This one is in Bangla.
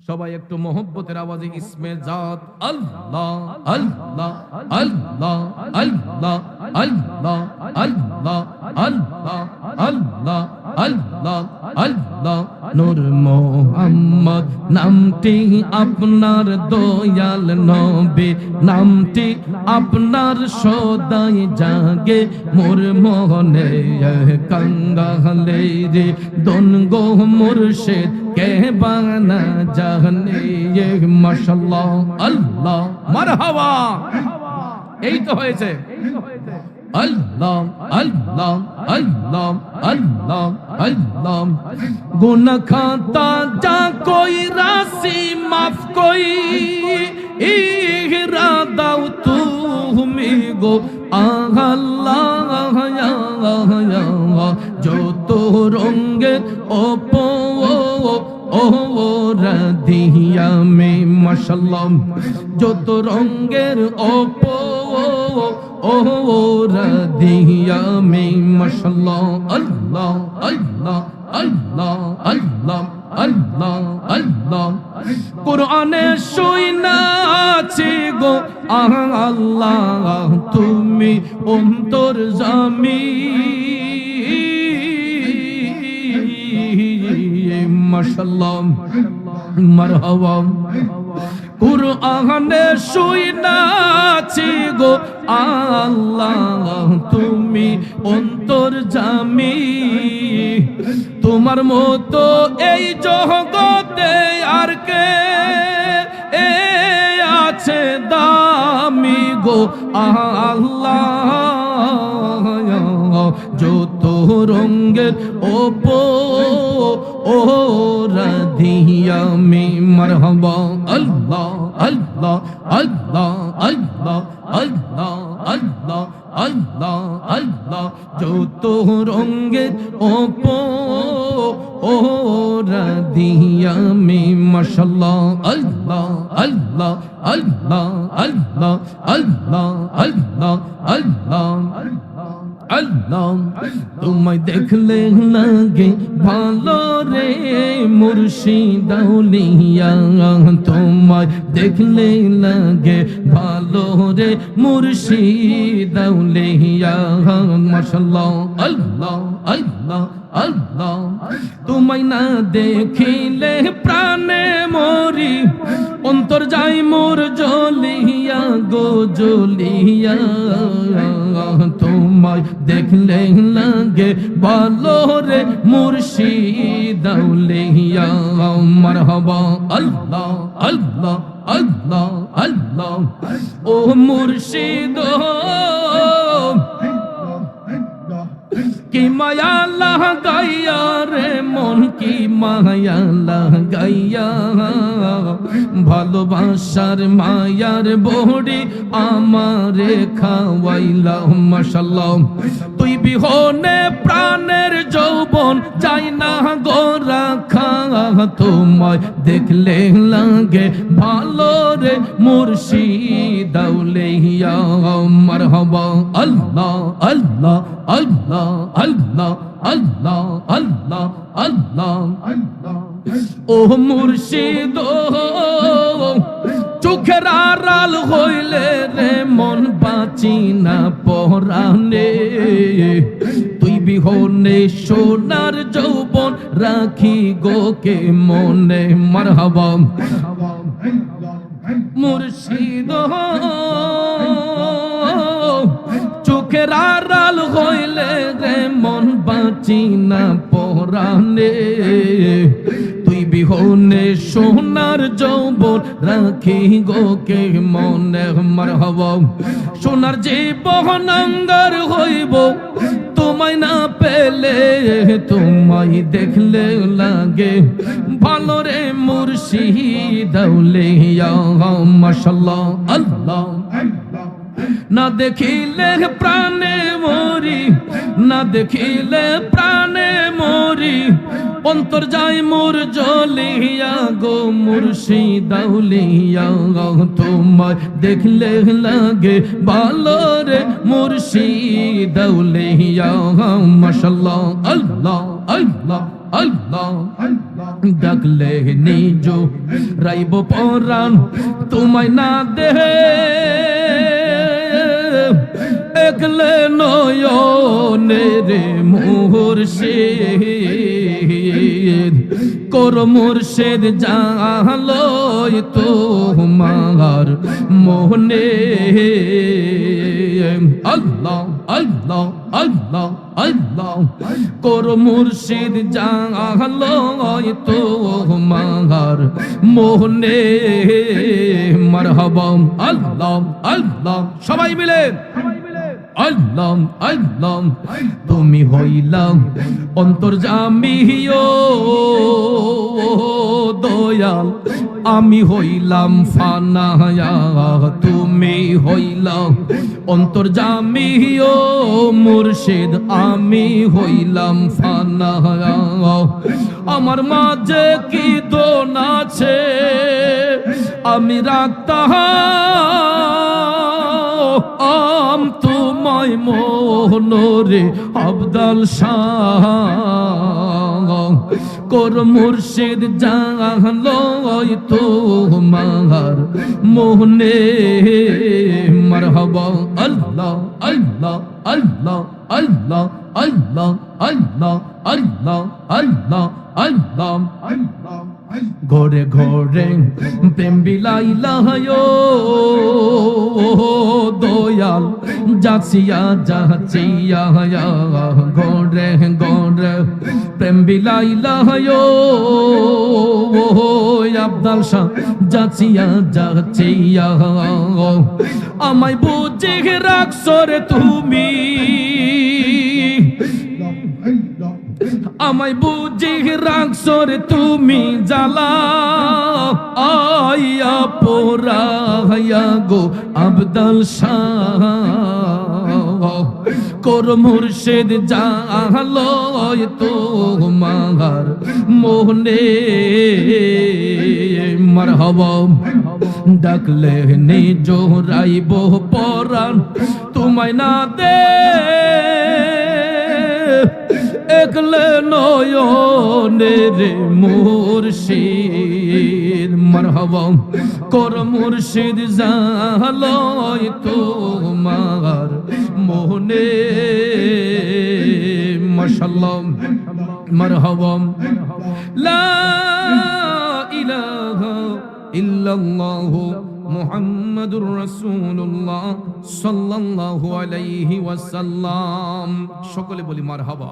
সবাই একটু মোহব্বতের আওয়াজে ইসমে জাত আল্লাহ আল্লাহ আল্লাহ আল্লাহ আল্লাহ আল্লাহ আল্লাহ আল্লাহ আল্লাহ আল্লাহ নূর মোহাম্মদ নামটি আপনার দয়াল নবী নামটি আপনার সদাই জাগে মোর মোহনে কাঙ্গালে রে দন গো মুর্শিদ কে বানা জানে মাশাআল্লাহ আল্লাহ মারহাবা এই তো হয়েছে আল্লাহ আল্লাহ আল্লাহ আল্লাহ আল্লাহ গুনাহ খাতা যা কোই রাশি মাফ কোই ইরাদাও তুমি গো আল্লাহ যত রঙের ওপো ও রাধিয়া মে মাশাআল্লাহ যত রঙের ওপো ও রাধিয়া মে মাশাআল্লাহ আল্লাহ আল্লাহ আল্লাহ আল্লাহ আল্লাহ আল্লাহ কোরআনে শুনাছি গো আল্লাহ তুমি অন্তর্যামী মাশাআল্লাহ মারহাবা কুরআনে শুনাছি গো আল্লাহ তুমি অন্তর্যামী তোমার মতো এই জগতে আর কে আছে দামি গো আল্লাহ যত রঙের ওপো ও রাধিয়া মে মারহাবা আল্লাহ আল্লাহ আল্লাহ আল্লাহ আল্লাহ আল্লাহ আল্লাহ আল্লাহ যত রঙের ওপো ও রাধিয়া মে মাশাআল্লাহ আল্লাহ আল্লাহ আল্লাহ আল্লাহ আল্লাহ আল্লাহ আল্লাহ আল্লাহ তোমায় দেখলে লাগে ভালো রে মুর্শিদ আউলিয়া তোমায় দেখলে লাগে ভালো রে মুর্শিদ আউলিয়া মাশাআল্লাহ আল্লাহ আল্লাহ আল্লাহ তোমায় না দেখিলে প্রাণে মরি অন্তর যাই মোর জ্বলিয়া গো জ্বলিয়া তোমায় দেখলে লাগে ভালো রে মুর্শিদ আউলিয়া মারহাবা আল্লাহ আল্লাহ আল্লাহ আল্লাহ ও মুর্শিদ কি মায়া লাগাইয়া রে মন কি মায়া লাগাইয়া ভালোবাসার মায়ার বড়ি আমারে খাওয়াইলা মাশাআল্লাহ তুই বিহনে প্রাণের যৌবন চাই না গো রাখা তোমায় দেখলে লাগে ভালো রে মুর্শিদ আউলিয়া মারহাবা আল্লাহ আল্লাহ আল্লাহ আল্লাহ আল্লাহ আল্লাহ আল্লাহ ও মুর্শিদ চোখের আড়াল হইলে রে মন বাঁচি না পরানে তুই বিহনে সোনার যৌবন রাখি গোকে মনে মারহাবা মুর্শিদ চোখের আড়াল হইলে রে মন বাঁচি না পরানে তুই বিহনে সোনার যৌবন রাখি গোকে মনে মারহাবা সোনার জীবন অঙ্গার হইব তোমায় না পেলে তোমায় দেখলে লাগে ভালো রে মুর্শিদ আউলিয়া মাশাআল্লাহ আল্লাহ না দেখিলে প্রাণে মরি না দেখিলে প্রাণে মরি অন্তর যায় মোর জ্বলিয়া গো মুর্শিদ আউলিয়া তোমায় দেখলে লাগে ভালো রে মুর্শিদ আউলিয়া মাশাআল্লাহ আল্লাহ আল্লাহ আল্লাহ ডাকলে নিজ রাইব পরাণ তোমায় না দেহে একলে নয়নে রে মুর্শিদ কর মুর্শিদ জালোয় তোমার মোহনে আল্লাহ আল্লাহ আল্লাহ আল্লাহ কর মুর্শিদ জালোয় তোমার মোহনে মারহাবা আল্লাহ আল্লাহ সবাই মিলে আল্লাহ আল্লাহ তুমি হইলাম অন্তর্যামী দয়াল আমি হইলাম ফানা তুমি হইলাম অন্তর্যামী মুর্শিদ আমি হইলাম ফানা আমার মাঝে কি দোন আছে আমি রাখতাম তোমায় মোহনরে আবদাল শাহ কর মুর্শিদ জালোয় তোমার মোহনে মারহাবা আল্লাহ আল্লাহ আল্লাহ আল্লাহ আল্লাহ আল্লাহ আল্লাহ আল্লাহ আল্লাহ আল্লাহ ঘরে ঘরে প্রেম বিলাইলা দয়াল যাচিয়া যাচিয়া ঘরে ঘরে প্রেম বিলাইলা আব্দাল শাহ যাচিয়া যাচিয়া আমায় বুঝে রাখছো রে তুমি আমায় বুঝে রাখছো রে তুমি জ্বালা আয়া পোরায়া গো আব্দাল শাহ কর মুর্শিদ জালোয় তোমার মোহনে মারহাবা ডাকলে নিজ রাইব পরাণ তোমায় না দে একলে নয়নে রে মুর্শিদ মারহাবা কর মুর্শিদ জালোয় তোমার মোহনে মাশাআল্লাহ মারহাবা লা ইলাহা ইল্লাল্লাহ মুহাম্মাদুর রাসূলুল্লাহ সাল্লাল্লাহু আলাইহি ওয়াসাল্লাম সকলে বলি মারহাবা।